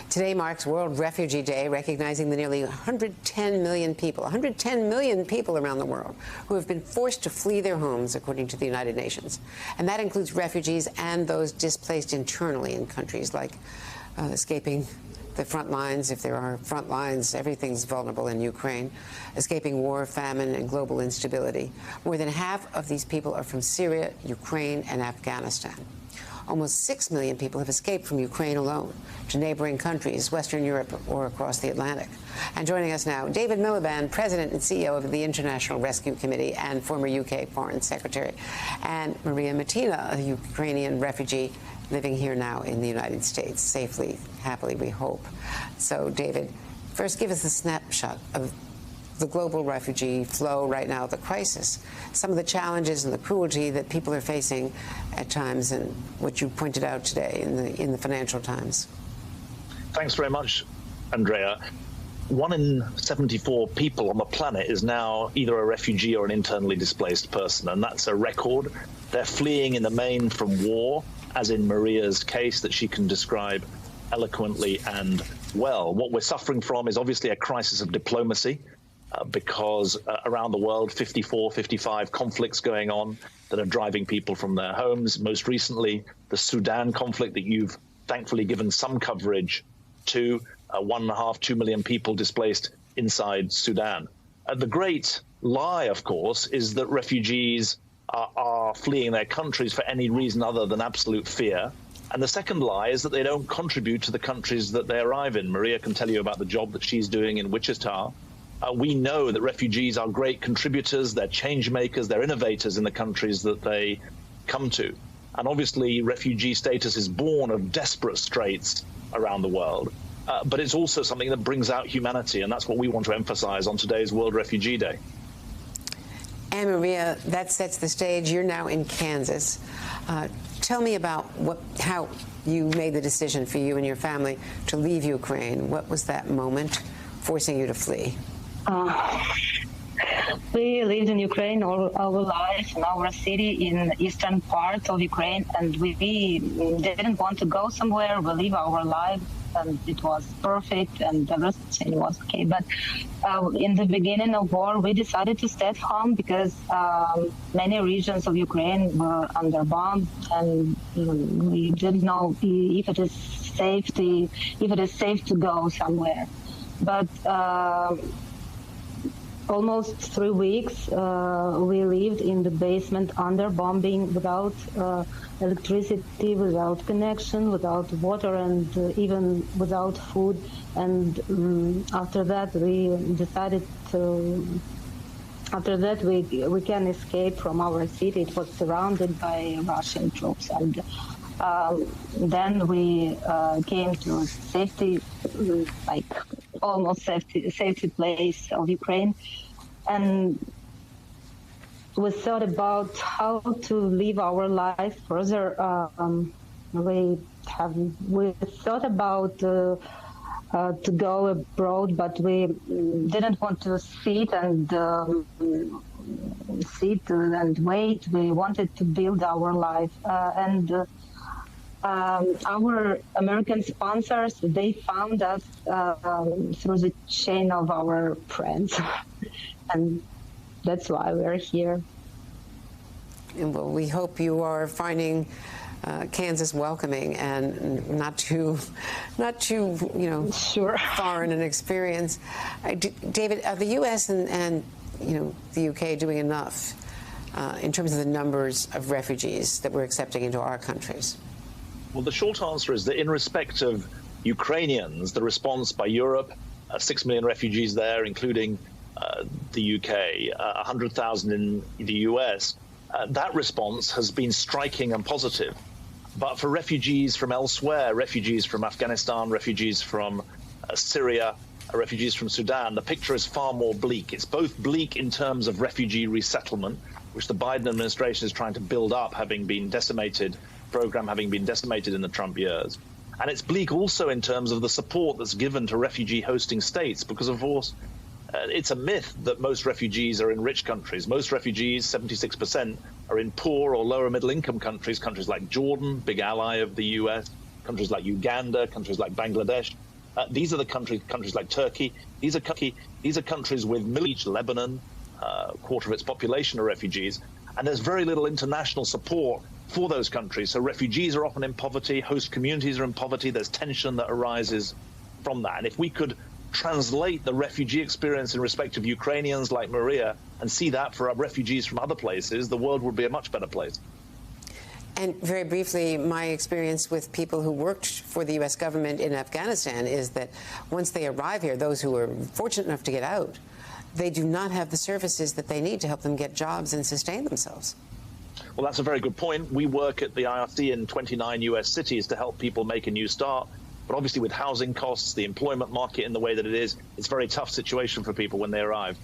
Today marks World Refugee Day, recognizing the nearly 110 million people around the world who have been forced to flee their homes, according to the United Nations. And that includes refugees and those displaced internally in countries like escaping the front lines. If there are front lines, everything's vulnerable in Ukraine, escaping war, famine, and global instability. More than half of these people are from Syria, Ukraine, and Afghanistan. Almost 6 million people have escaped from Ukraine alone to neighboring countries, Western Europe or across the Atlantic. And joining us now, David Miliband, President and CEO of the International Rescue Committee and former UK Foreign Secretary, and Maria Matina, a Ukrainian refugee living here now in the United States, safely, happily, we hope. So, David, first give us a snapshot of the global refugee flow right now, the crisis, some of the challenges and the cruelty that people are facing at times, and what you pointed out today in the Financial Times. Thanks very much, Andrea. 1 in 74 people on the planet is now either a refugee or an internally displaced person, and that's a record. They're fleeing in the main from war, as in Maria's case that she can describe eloquently and well. What we're suffering from is obviously a crisis of diplomacy, because around the world, 54, 55 conflicts going on that are driving people from their homes. Most recently, the Sudan conflict that you've thankfully given some coverage to, 1.5, 2 million people displaced inside Sudan. The great lie, of course, is that refugees are fleeing their countries for any reason other than absolute fear. And the second lie is that they don't contribute to the countries that they arrive in. Maria can tell you about the job that she's doing in Wichita. We know that refugees are great contributors, they're change makers, they're innovators in the countries that they come to. And obviously, refugee status is born of desperate straits around the world. But it's also something that brings out humanity, and that's what we want to emphasize on today's World Refugee Day. And Maria, that sets the stage. You're now in Kansas. Tell me about how you made the decision for you and your family to leave Ukraine. What was that moment forcing you to flee? We lived in Ukraine all our life, in our city in the eastern part of Ukraine, and we didn't want to go somewhere. We live our life, and it was perfect, and everything was okay. But in the beginning of war, we decided to stay at home because many regions of Ukraine were under bomb, and we didn't know if it is safe to go somewhere. But almost 3 weeks, we lived in the basement under bombing, without electricity, without connection, without water, and even without food. And after that, we decided we can escape from our city. It was surrounded by Russian troops, and then we came to safety, like almost safety place of Ukraine, and we thought about how to live our life further. We thought about to go abroad, but we didn't want to sit and wait. We wanted to build our life, and our American sponsors, they found us through the chain of our friends, and that's why we're here. And well, we hope you are finding Kansas welcoming and not too Sure. foreign an experience. David, are the U.S. and the UK doing enough in terms of the numbers of refugees that we're accepting into our countries? Well, the short answer is that in respect of Ukrainians, the response by Europe, 6 million refugees there, including the UK, 100,000 in the US, that response has been striking and positive. But for refugees from elsewhere, refugees from Afghanistan, refugees from Syria, refugees from Sudan, the picture is far more bleak. It's both bleak in terms of refugee resettlement, which the Biden administration is trying to build up, having been decimated in the Trump years. And it's bleak also in terms of the support that's given to refugee hosting states, because, of course, it's a myth that most refugees are in rich countries. Most refugees, 76%, are in poor or lower middle income countries like Jordan, big ally of the US, countries like Uganda, countries like Bangladesh. These are the countries like Turkey. These are countries with Lebanon, a quarter of its population are refugees, and there's very little international support for those countries. So refugees are often in poverty, host communities are in poverty, there's tension that arises from that. And if we could translate the refugee experience in respect of Ukrainians like Maria and see that for refugees from other places, the world would be a much better place. And very briefly, my experience with people who worked for the U.S. government in Afghanistan is that once they arrive here, those who are fortunate enough to get out, they do not have the services that they need to help them get jobs and sustain themselves. Well, that's a very good point. We work at the IRC in 29 U.S. cities to help people make a new start. But obviously with housing costs, the employment market in the way that it is, it's a very tough situation for people when they arrive.